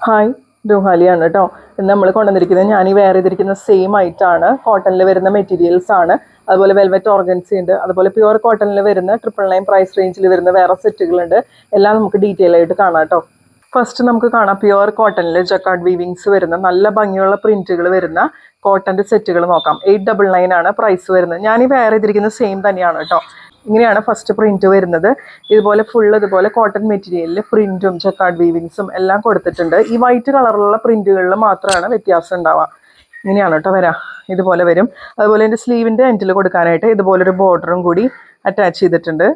Hi, രോഹാലിയാണ് കേട്ടോ. ഇന്ന് നമ്മൾ കൊണ്ടുവന്നിരിക്കുന്നത് ഞാൻ ഈ വെയർ ചെയ്തിരിക്കുന്ന സെയിം ആയിട്ടാണ്. കോട്ടണിൽ വരുന്ന മെറ്റീരിയൽസ് ആണ്. അതുപോലെ വെൽവെറ്റ് ഓർഗൻസി ഉണ്ട്. അതുപോലെ പ്യുവർ കോട്ടണിൽ വരുന്ന 999 പ്രൈസ് റേഞ്ചിൽ വരുന്ന വേറെ സെറ്റുകളുണ്ട്. എല്ലാം നമുക്ക് ഡീറ്റെയിൽ ആയിട്ട് കാണാം കേട്ടോ. ഫസ്റ്റ് നമുക്ക് കാണാം പ്യുവർ കോട്ടണിൽ ജക്കാർഡ് വീവിങ്സ് വരുന്ന നല്ല ഭംഗിയുള്ള പ്രിന്റുകൾ വരുന്ന കോട്ടൻ്റെ സെറ്റുകൾ നോക്കാം. 899 ആണ് പ്രൈസ് വരുന്നത്. ഞാൻ ഈ വെയർ ചെയ്തിരിക്കുന്ന സെയിം തന്നെയാണ് കേട്ടോ. ഇങ്ങനെയാണ് ഫസ്റ്റ് പ്രിന്റ് വരുന്നത്. ഇതുപോലെ ഫുള്ള് ഇതുപോലെ കോട്ടൺ മെറ്റീരിയലിൽ പ്രിന്റും ജക്കാർഡ് വീവിങ്സും എല്ലാം കൊടുത്തിട്ടുണ്ട്. ഈ വൈറ്റ് കളറിലുള്ള പ്രിന്റുകളിൽ മാത്രമാണ് വ്യത്യാസം ഉണ്ടാവുക. ഇങ്ങനെയാണ് കേട്ടോ വരാം. ഇതുപോലെ വരും. അതുപോലെ എൻ്റെ സ്ലീവിൻ്റെ എൻഡിൽ കൊടുക്കാനായിട്ട് ഇതുപോലൊരു ബോർഡറും കൂടി അറ്റാച്ച് ചെയ്തിട്ടുണ്ട്.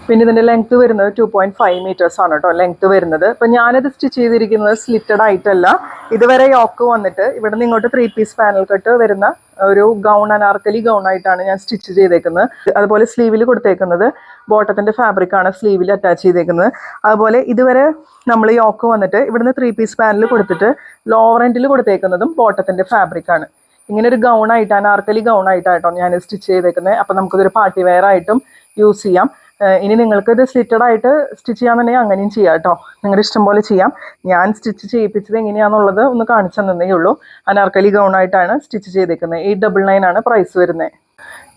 പിന്നെ ഇതിൻ്റെ ലെങ്ത്ത് വരുന്നത് 2.5 മീറ്റേഴ്സ് ആണ് കേട്ടോ ലെങ്ത്ത് വരുന്നത്. അപ്പം ഞാനത് സ്റ്റിച്ച് ചെയ്തിരിക്കുന്നത് സ്ലിറ്റഡ് ആയിട്ടല്ല. ഇതുവരെ യോക്ക് വന്നിട്ട് ഇവിടെ നിന്ന് ഇങ്ങോട്ട് 3 പീസ് പാനൽ കട്ട് വരുന്ന ഒരു ഗൗൺ അനാർക്കലി ഗൗൺ ആയിട്ടാണ് ഞാൻ സ്റ്റിച്ച് ചെയ്തേക്കുന്നത്. അതുപോലെ സ്ലീവിൽ കൊടുത്തേക്കുന്നത് ബോട്ടത്തിൻ്റെ ഫാബ്രിക്കാണ് സ്ലീവിൽ അറ്റാച്ച് ചെയ്തേക്കുന്നത്. അതുപോലെ ഇതുവരെ നമ്മൾ യോക്ക് വന്നിട്ട് ഇവിടുന്ന് 3 പീസ് പാനൽ കൊടുത്തിട്ട് ലോവർ എൻഡിൽ കൊടുത്തേക്കുന്നതും ബോട്ടത്തിൻ്റെ ഫാബ്രിക്കാണ്. ഇങ്ങനെ ഒരു ഗൗൺ ആയിട്ട് അനാർക്കലി ഗൗൺ ആയിട്ടാട്ടോ ഞാൻ സ്റ്റിച്ച് ചെയ്തേക്കുന്നത്. അപ്പം നമുക്കിതൊരു പാർട്ടി വെയർ ആയിട്ടും യൂസ് ചെയ്യാം. ഇനി നിങ്ങൾക്ക് ഇത് സ്ലിറ്റഡ് ആയിട്ട് സ്റ്റിച്ച് ചെയ്യാന്നുണ്ടെങ്കിൽ അങ്ങനെയും ചെയ്യാം കേട്ടോ. നിങ്ങളുടെ ഇഷ്ടം പോലെ ചെയ്യാം. ഞാൻ സ്റ്റിച്ച് ചെയ്യിപ്പിച്ചത് എങ്ങനെയാണെന്നുള്ളത് ഒന്ന് കാണിച്ചു തന്നേ ഉള്ളൂ. അനാർക്കലി ഗൗൺ ആയിട്ടാണ് സ്റ്റിച്ച് ചെയ്തേക്കുന്നത്. 899 ആണ് പ്രൈസ് വരുന്നത്.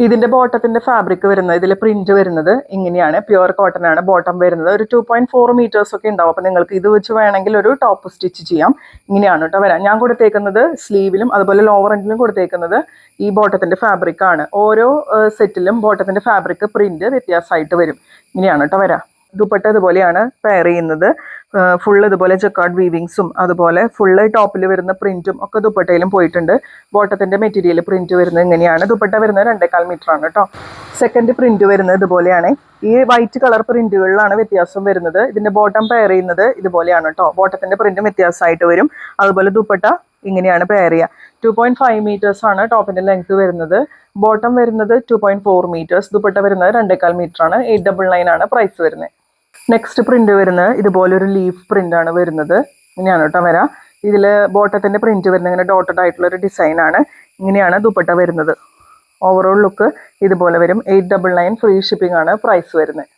ഇതിൻ്റെ ബോട്ടത്തിൻ്റെ ഫാബ്രിക് വരുന്നത് ഇതിൽ പ്രിന്റ് വരുന്നത് ഇങ്ങനെയാണ്. പ്യുവർ കോട്ടൺ ആണ് ബോട്ടം വരുന്നത്. ഒരു 2.4 മീറ്റേഴ്സ് ഒക്കെ ഉണ്ടാവും. അപ്പോൾ നിങ്ങൾക്ക് ഇത് വെച്ച് വേണമെങ്കിൽ ഒരു ടോപ്പ് സ്റ്റിച്ച് ചെയ്യാം. ഇങ്ങനെയാണ് കേട്ടോ വരാം. ഞാൻ കൊടുത്തേക്കുന്നത് സ്ലീവിലും അതുപോലെ ലോവർ എൻഡിലും കൊടുത്തേക്കുന്നത് ഈ ബോട്ടത്തിൻ്റെ ഫാബ്രിക്കാണ്. ഓരോ സെറ്റിലും ബോട്ടത്തിൻ്റെ ഫാബ്രിക് പ്രിന്റ് വ്യത്യാസമായിട്ട് വരും. ഇങ്ങനെയാണ് കേട്ടോ വരാം. ദുപ്പട്ട ഇതുപോലെയാണ് പെയർ ചെയ്യുന്നത്. ഫുള്ള് ഇതുപോലെ ജക്കാർഡ് വീവിങ്സും അതുപോലെ ഫുള്ള് ടോപ്പിൽ വരുന്ന പ്രിന്റും ഒക്കെ ദുപ്പട്ടയിലും പോയിട്ടുണ്ട്. ബോട്ടത്തിൻ്റെ മെറ്റീരിയൽ പ്രിന്റ് വരുന്നത് ഇങ്ങനെയാണ്. ദുപ്പട്ട വരുന്നത് 2.25 മീറ്റർ ആണ് കേട്ടോ. സെക്കൻഡ് പ്രിന്റ് വരുന്നത് ഇതുപോലെയാണ്. ഈ വൈറ്റ് കളർ പ്രിന്റുകളിലാണ് വ്യത്യാസം വരുന്നത്. ഇതിൻ്റെ ബോട്ടം പെയർ ചെയ്യുന്നത് ഇതുപോലെയാണ് കേട്ടോ. ബോട്ടത്തിൻ്റെ പ്രിന്റും വ്യത്യാസമായിട്ട് വരും. അതുപോലെ ദുപ്പട്ട ഇങ്ങനെയാണ് പെയർ ചെയ്യുക. 2.5 മീറ്റേഴ്സ് ആണ് ടോപ്പിൻ്റെ ലെങ്ത് വരുന്നത്. ബോട്ടം വരുന്നത് 2.4 മീറ്റേഴ്സ്. ദുപ്പട്ട വരുന്നത് 2.25 മീറ്റർ ആണ്. 899 ആണ് പ്രൈസ് വരുന്നത്. നെക്സ്റ്റ് പ്രിന്റ് വരുന്നത് ഇതുപോലൊരു ലീഫ് പ്രിന്റ് ആണ് വരുന്നത്. ഇങ്ങനെയാണ് കേട്ടോ വരാം. ഇതിൽ ബോട്ടത്തിൻ്റെ പ്രിന്റ് വരുന്നത് ഇങ്ങനെ ഡോട്ടഡ് ആയിട്ടുള്ള ഒരു ഡിസൈനാണ്. ഇങ്ങനെയാണ് ദുപ്പട്ട വരുന്നത്. ഓവറോൾ ലുക്ക് ഇതുപോലെ വരും. 899 ഫ്രീ ഷിപ്പിംഗ് ആണ് പ്രൈസ് വരുന്നത്.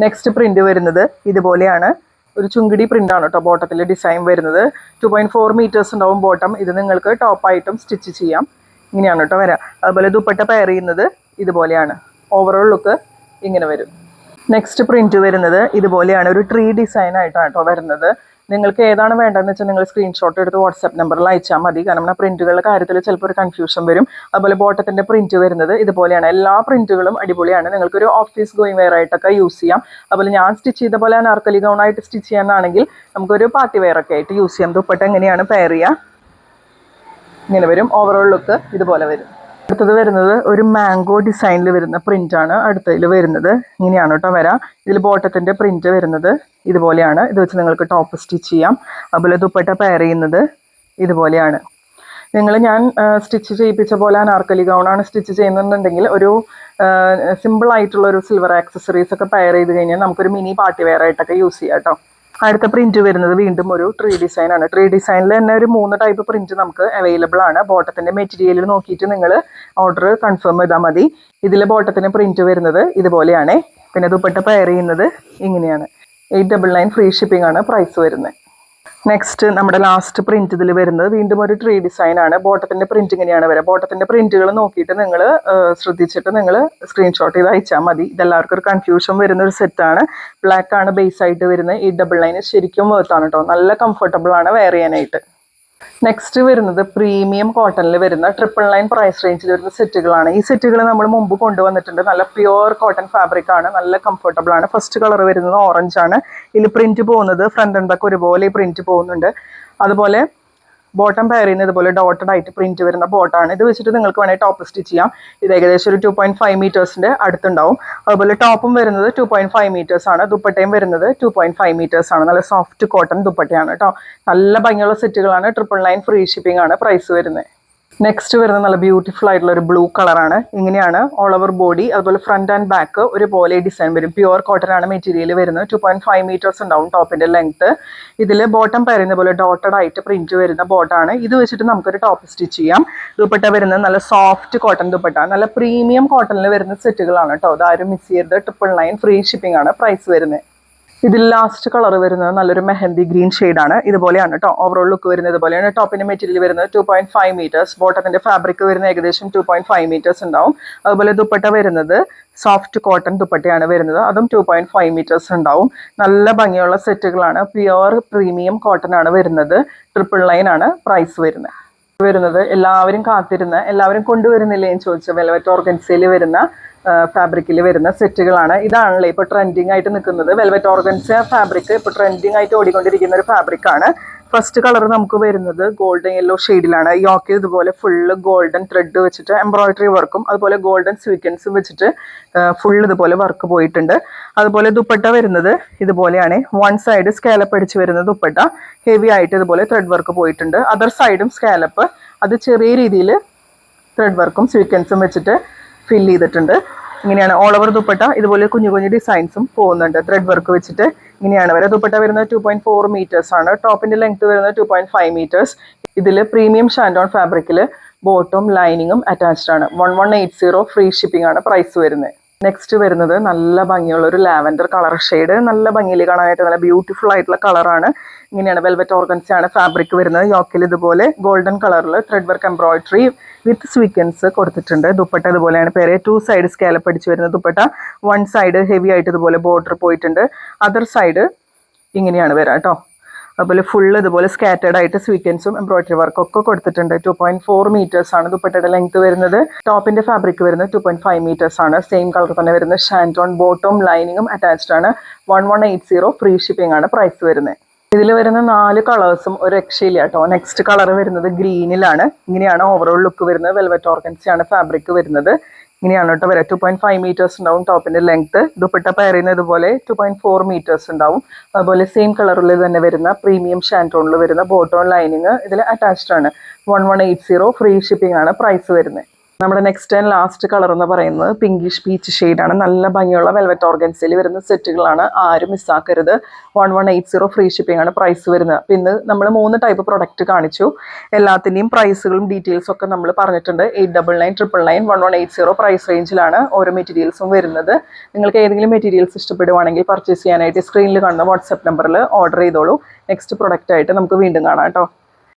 നെക്സ്റ്റ് പ്രിന്റ് വരുന്നത് ഇതുപോലെയാണ്. ഒരു ചുങ്കിടി പ്രിന്റാണ് കേട്ടോ ബോട്ടത്തിൽ ഡിസൈൻ വരുന്നത്. 2.4 മീറ്റേഴ്സ് ഉണ്ടാവും ബോട്ടം. ഇത് നിങ്ങൾക്ക് ടോപ്പായിട്ടും സ്റ്റിച്ച് ചെയ്യാം. ഇങ്ങനെയാണ് കേട്ടോ വരാം. അതുപോലെ ദുപ്പട്ട പെയർ ചെയ്യുന്നത് ഇതുപോലെയാണ്. ഓവറോൾ ലുക്ക് ഇങ്ങനെ വരും. നെക്സ്റ്റ് പ്രിന്റ് വരുന്നത് ഇതുപോലെയാണ്. ഒരു ട്രീ ഡിസൈൻ ആയിട്ടാണ് കേട്ടോ വരുന്നത്. നിങ്ങൾക്ക് ഏതാണ് വേണ്ടതെന്ന് വെച്ചാൽ നിങ്ങൾ സ്ക്രീൻഷോട്ട് എടുത്ത് വാട്സാപ്പ് നമ്പറിൽ അയച്ചാൽ മതി. കാരണം ആ പ്രിന്റുകളുടെ കാര്യത്തിൽ ചിലപ്പോൾ ഒരു കൺഫ്യൂഷൻ വരും. അതുപോലെ ബോട്ടത്തിൻ്റെ പ്രിന്റ് വരുന്നത് ഇതുപോലെയാണ്. എല്ലാ പ്രിന്റുകളും അടിപൊളിയാണ്. നിങ്ങൾക്കൊരു ഓഫീസ് ഗോയിങ് വെയർ ആയിട്ടൊക്കെ യൂസ് ചെയ്യാം. അതുപോലെ ഞാൻ സ്റ്റിച്ച് ചെയ്ത പോലെ അനാർക്കലി ഗൗൺ ആയിട്ട് സ്റ്റിച്ച് ചെയ്യാനാണെങ്കിൽ നമുക്കൊരു പാർട്ടി വെയർ ഒക്കെ ആയിട്ട് യൂസ് ചെയ്യാം. ദുപ്പട്ട എങ്ങനെയാണ് പെയർ ചെയ്യുക ഇങ്ങനെ വരും. ഓവറോൾ ലുക്ക് ഇതുപോലെ വരും. അടുത്തത് വരുന്നത് ഒരു മാംഗോ ഡിസൈനിൽ വരുന്ന പ്രിന്റ് ആണ്. അടുത്തതിൽ വരുന്നത് ഇങ്ങനെയാണ് കേട്ടോ വരാം. ഇതിൽ ബോട്ടത്തിൻ്റെ പ്രിന്റ് വരുന്നത് ഇതുപോലെയാണ്. ഇത് വെച്ച് നിങ്ങൾക്ക് ടോപ്പ് സ്റ്റിച്ച് ചെയ്യാം. അതുപോലെ ദുപ്പട്ട പെയർ ചെയ്യുന്നത് ഇതുപോലെയാണ്. ഞാൻ സ്റ്റിച്ച് ചെയ്യിപ്പിച്ച പോലെ അനാർക്കലി ഗൗണാണ് സ്റ്റിച്ച് ചെയ്യുന്നുണ്ടെങ്കിൽ ഒരു സിമ്പിൾ ആയിട്ടുള്ള ഒരു സിൽവർ ആക്സസറീസ് ഒക്കെ പെയർ ചെയ്ത് കഴിഞ്ഞാൽ നമുക്കൊരു മിനി പാർട്ടി വെയർ ആയിട്ടൊക്കെ യൂസ് ചെയ്യാം കേട്ടോ. അടുത്ത പ്രിന്റ് വരുന്നത് വീണ്ടും ഒരു ട്രീ ഡിസൈൻ ആണ്. ട്രീ ഡിസൈനിൽ തന്നെ ഒരു 3 ടൈപ്പ് പ്രിന്റ് നമുക്ക് അവൈലബിൾ ആണ്. ബോട്ടത്തിന്റെ മെറ്റീരിയൽ നോക്കിയിട്ട് നിങ്ങൾ ഓർഡർ കൺഫേം ചെയ്താൽ മതി. ഇതിൽ ബോട്ടത്തിന് പ്രിന്റ് വരുന്നത് ഇതുപോലെയാണ്. പിന്നെ ദുപ്പട്ട പെയർ ചെയ്യുന്നത് ഇങ്ങനെയാണ്. 899 ഫ്രീ ഷിപ്പിംഗ് ആണ് പ്രൈസ് വരുന്നത്. നെക്സ്റ്റ് നമ്മുടെ ലാസ്റ്റ് പ്രിന്റ് ഇതിൽ വരുന്നത് വീണ്ടും ഒരു ട്രീ ഡിസൈൻ ആണ്. ബോട്ടത്തിന്റെ പ്രിന്റ് ഇങ്ങനെയാണ് വരിക. ബോട്ടത്തിന്റെ പ്രിന്റുകൾ നോക്കിയിട്ട് നിങ്ങൾ ശ്രദ്ധിച്ചിട്ട് നിങ്ങൾ സ്ക്രീൻഷോട്ട് ചെയ്ത് അയച്ചാൽ മതി. ഇതെല്ലാവർക്കും ഒരു കൺഫ്യൂഷൻ വരുന്ന ഒരു സെറ്റാണ്. ബ്ലാക്ക് ആണ് ബേസ് ആയിട്ട് വരുന്നത്. 899 ശരിക്കും വേർത്താണ് കേട്ടോ. നല്ല കംഫർട്ടബിൾ ആണ് വെയർ ചെയ്യാനായിട്ട്. നെക്സ്റ്റ് വരുന്നത് പ്രീമിയം കോട്ടണിൽ വരുന്ന 999 പ്രൈസ് റേഞ്ചിൽ വരുന്ന സെറ്റുകളാണ്. ഈ സെറ്റുകൾ നമ്മൾ മുമ്പ് കൊണ്ടുവന്നിട്ടുണ്ട്. നല്ല പ്യുവർ കോട്ടൺ ഫാബ്രിക് ആണ്. നല്ല കംഫർട്ടബിൾ ആണ്. ഫസ്റ്റ് കളർ വരുന്നത് ഓറഞ്ച് ആണ്. ഇതിൽ പ്രിന്റ് പോകുന്നത് ഫ്രണ്ട് ആൻഡ് ബാക്ക് ഒരുപോലെ പ്രിന്റ് പോകുന്നുണ്ട്. അതുപോലെ ബോട്ടം പെയർ ചെയ്യുന്നത് ഇതുപോലെ ഡോട്ടഡ് ആയിട്ട് പ്രിന്റ് വരുന്ന ബോട്ടാണ്. ഇത് വെച്ചിട്ട് നിങ്ങൾക്ക് വേണമെങ്കിൽ ടോപ്പ് സ്റ്റിച്ച് ചെയ്യാം. ഇത് ഏകദേശം ഒരു 2.5 മീറ്റേഴ്സിൻ്റെ അടുത്തുണ്ടാവും. അതുപോലെ ടോപ്പും വരുന്നത് 2.5 മീറ്റേഴ്സ് ആണ്. ദുപ്പട്ടയും വരുന്നത് 2.5 മീറ്റേഴ്സ് ആണ്. നല്ല സോഫ്റ്റ് കോട്ടൺ ദുപ്പട്ടയാണ് കേട്ടോ. നല്ല ഭംഗിയുള്ള സെറ്റുകളാണ്. 999 ഫ്രീ ഷിപ്പിംഗ് ആണ് പ്രൈസ് വരുന്നത്. നെക്സ്റ്റ് വരുന്നത് നല്ല ബ്യൂട്ടിഫുൾ ആയിട്ടുള്ള ഒരു ബ്ലൂ കളറാണ്. ഇങ്ങനെയാണ് ഓൾ ഓവർ ബോഡി. അതുപോലെ ഫ്രണ്ട് ആൻഡ് ബാക്ക് ഒരുപോലെ ഡിസൈൻ വരും. പ്യുവർ കോട്ടൺ ആണ് മെറ്റീരിയൽ വരുന്നത്. 2.5 മീറ്റേഴ്സ് ഉണ്ടാവും ടോപ്പിന്റെ ലെങ്ത്. ഇതിൽ ബോട്ടം പറയുന്ന പോലെ ഡോട്ടഡ് ആയിട്ട് പ്രിന്റ് വരുന്ന ബോട്ടാണ്. ഇത് വെച്ചിട്ട് നമുക്കൊരു ടോപ്പ് സ്റ്റിച്ച് ചെയ്യാം. ദുപ്പട്ട വരുന്നത് നല്ല സോഫ്റ്റ് കോട്ടൺ ദുപ്പട്ട. നല്ല പ്രീമിയം കോട്ടണിൽ വരുന്ന സെറ്റുകളാണ് കേട്ടോ. അതാരും മിസ് ചെയ്യരുത്. 999 ഫ്രീ ഷിപ്പിംഗ് ആണ് പ്രൈസ് വരുന്നത്. ഇതിൽ ലാസ്റ്റ് കളർ വരുന്നത് നല്ലൊരു മെഹന്തി ഗ്രീൻ ആണ്. ഇതുപോലെയാണ് കേട്ടോ ഓവറോൾ ലുക്ക് വരുന്നത്. ഇതുപോലെയാണ് ടോപ്പിന്റെ മെറ്റീരിയൽ വരുന്നത് 2.5 മീറ്റേഴ്സ്. ബോട്ടത്തിന്റെ ഫാബ്രിക് വരുന്നത് ഏകദേശം 2.5 മീറ്റേഴ്സ് ഉണ്ടാവും. അതുപോലെ ദുപ്പട്ട വരുന്നത് സോഫ്റ്റ് കോട്ടൺ ദുപ്പട്ടയാണ് വരുന്നത്. അതും 2.5 മീറ്റേഴ്സ് ഉണ്ടാവും. നല്ല ഭംഗിയുള്ള സെറ്റുകളാണ്. പ്യുവർ പ്രീമിയം കോട്ടൺ ആണ് വരുന്നത്. 999 ആണ് പ്രൈസ് വരുന്നത്. എല്ലാവരും കാത്തിരുന്ന, എല്ലാവരും കൊണ്ടുവരുന്നില്ലേ എന്ന് ചോദിച്ച വെൽവെറ്റ് ഓർഗൻസയിൽ വരുന്ന ഫാബ്രിക്കിൽ വരുന്ന സെറ്റുകളാണ്. ഇതാണല്ലേ ഇപ്പോൾ ട്രെൻഡിങ് ആയിട്ട് നിൽക്കുന്നത്. വെൽവെറ്റ് ഓർഗൻസ ഫാബ്രിക് ഇപ്പോൾ ട്രെൻഡിങ് ആയിട്ട് ഓടിക്കൊണ്ടിരിക്കുന്ന ഒരു ഫാബ്രിക്കാണ്. ഫസ്റ്റ് കളർ നമുക്ക് വരുന്നത് ഗോൾഡൻ യെല്ലോ ഷെയ്ഡിലാണ്. യോക്ക് ഇതുപോലെ ഫുള്ള് ഗോൾഡൻ ത്രെഡ് വെച്ചിട്ട് എംബ്രോയിഡറി വർക്കും അതുപോലെ ഗോൾഡൻ സ്വീക്വൻസും വെച്ചിട്ട് ഫുൾ ഇതുപോലെ വർക്ക് പോയിട്ടുണ്ട്. അതുപോലെ ദുപ്പട്ട വരുന്നത് ഇതുപോലെയാണ്. വൺ സൈഡ് സ്കാലപ്പ് അടിച്ച് വരുന്ന ദുപ്പട്ട ഹെവി ആയിട്ട് ഇതുപോലെ ത്രെഡ് വർക്ക് പോയിട്ടുണ്ട്. അതർ സൈഡും സ്കാലപ്പ്, അത് ചെറിയ രീതിയിൽ ത്രെഡ് വർക്കും സ്വീക്വൻസും വെച്ചിട്ട് ഫിൽ ചെയ്തിട്ടുണ്ട്. ഇങ്ങനെയാണ് ഓൾ ഓവർ ദുപ്പട്ട. ഇതുപോലെ കുഞ്ഞു കുഞ്ഞു ഡിസൈൻസും പോകുന്നുണ്ട് ത്രെഡ് വർക്ക് വെച്ചിട്ട്. ഇങ്ങനെയാണ് വരെ ദുപ്പട്ട വരുന്നത് 2.4 മീറ്റേഴ്സ് ആണ്. ടോപ്പിന്റെ ലെങ്ത് വരുന്നത് 2.5 മീറ്റേഴ്സ്. ഇതിൽ പ്രീമിയം ഷാൻഡോൺ ഫാബ്രിക്കിൽ ബോട്ടും ലൈനിങ്ങും അറ്റാച്ച്ഡ് ആണ്. 1180 ഫ്രീ ഷിപ്പിംഗ് ആണ് പ്രൈസ് വരുന്നത്. നെക്സ്റ്റ് വരുന്നത് നല്ല ഭംഗിയുള്ള ഒരു ലാവൻഡർ കളർ ഷെയ്ഡ്. നല്ല ഭംഗിയിൽ കാണാനായിട്ട് നല്ല ബ്യൂട്ടിഫുൾ ആയിട്ടുള്ള കളറാണ്. ഇങ്ങനെയാണ് വെൽവെറ്റ് ഓർഗൻസ ആണ് ഫാബ്രിക് വരുന്നത്. യോക്കിൽ ഇതുപോലെ ഗോൾഡൻ കളറിൽ ത്രെഡ് വർക്ക് എംബ്രോയിഡറി വിത്ത് സ്വീക്വൻസ് കൊടുത്തിട്ടുണ്ട്. ദുപ്പട്ട ഇതുപോലെയാണ് പേര്. 2 സൈഡ് സ്കാലപ്പ് അടിച്ച് വരുന്ന ദുപ്പട്ട. വൺ സൈഡ് ഹെവി ആയിട്ട് ഇതുപോലെ ബോർഡർ പോയിട്ടുണ്ട്. അതർ സൈഡ് ഇങ്ങനെയാണ് വരാം കേട്ടോ. അതുപോലെ ഫുള്ള് ഇതുപോലെ സ്കാറ്റേഡ് ആയിട്ട് സ്വീക്വൻസും എംബ്രോയിഡറി വർക്കും ഒക്കെ കൊടുത്തിട്ടുണ്ട്. 2.4 മീറ്റേഴ്സ് ആണ് ദുപ്പട്ടയുടെ ലെങ്ത് വരുന്നത്. ടോപ്പിന്റെ ഫാബ്രിക് വരുന്നത് 2.5 മീറ്റേഴ്സ് ആണ്. സെയിം കളർ തന്നെ വരുന്നത്. ഷാൻറ്റോൺ ബോട്ടും ലൈനിങ്ങും അറ്റാച്ച്ഡ് ആണ്. 1180 ഫ്രീ ഷിപ്പിംഗ് ആണ് പ്രൈസ് വരുന്നത്. ഇതിൽ വരുന്ന 4 കളേഴ്സും ഒരു രക്ഷയില്ല കേട്ടോ. നെക്സ്റ്റ് കളർ വരുന്നത് ഗ്രീനിലാണ്. ഇങ്ങനെയാണ് ഓവറോൾ ലുക്ക് വരുന്നത്. വെൽവെറ്റ് ഓർഗൻസ ആണ് ഫാബ്രിക് വരുന്നത്. ഇങ്ങനെയാണ് കേട്ടോ വരാം. 2.5 മീറ്റേഴ്സ് ഉണ്ടാവും ടോപ്പിന്റെ ലെങ്ത്. ദുപ്പട്ട പെയർ ചെയ്യുന്നത് ഇതുപോലെ 2.4 മീറ്റേഴ്സ് ഉണ്ടാവും. അതുപോലെ സെയിം കളറിൽ തന്നെ വരുന്ന പ്രീമിയം ഷാൻറ്റോണിൽ വരുന്ന ബോട്ടോൺ ലൈനിങ് ഇതിൽ അറ്റാച്ച്ഡ് ആണ്. 1180 ഫ്രീ ഷിപ്പിംഗ് ആണ് പ്രൈസ് വരുന്നത്. നമ്മുടെ നെക്സ്റ്റ് ആൻഡ് ലാസ്റ്റ് കളർ എന്ന് പറയുന്നത് പിങ്കിഷ് പീച്ച് ഷെയ്ഡാണ്. നല്ല ഭംഗിയുള്ള വെൽവെറ്റ് ഓർഗൻസയിൽ വരുന്ന സെറ്റുകളാണ്. ആരും മിസ്സാക്കരുത്. 1180 ഫ്രീ ഷിപ്പിംഗ് ആണ് പ്രൈസ് വരുന്നത്. അപ്പം ഇന്ന് നമ്മൾ 3 ടൈപ്പ് പ്രൊഡക്റ്റ് കാണിച്ചു. എല്ലാത്തിൻ്റെയും പ്രൈസുകളും ഡീറ്റെയിൽസും ഒക്കെ നമ്മൾ പറഞ്ഞിട്ടുണ്ട്. 899, 999, 1180 പ്രൈസ് റേഞ്ചിലാണ് ഓരോ മെറ്റീരിയൽസും വരുന്നത്. നിങ്ങൾക്ക് ഏതെങ്കിലും മെറ്റീരിയൽസ് ഇഷ്ടപ്പെടുവാണെങ്കിൽ പർച്ചേസ് ചെയ്യാനായിട്ട് സ്ക്രീനിൽ കാണുന്ന വാട്സ്ആപ്പ് നമ്പറിൽ ഓർഡർ ചെയ്തോളൂ. നെക്സ്റ്റ് പ്രൊഡക്റ്റ് ആയിട്ട് നമുക്ക് വീണ്ടും കാണാം കേട്ടോ.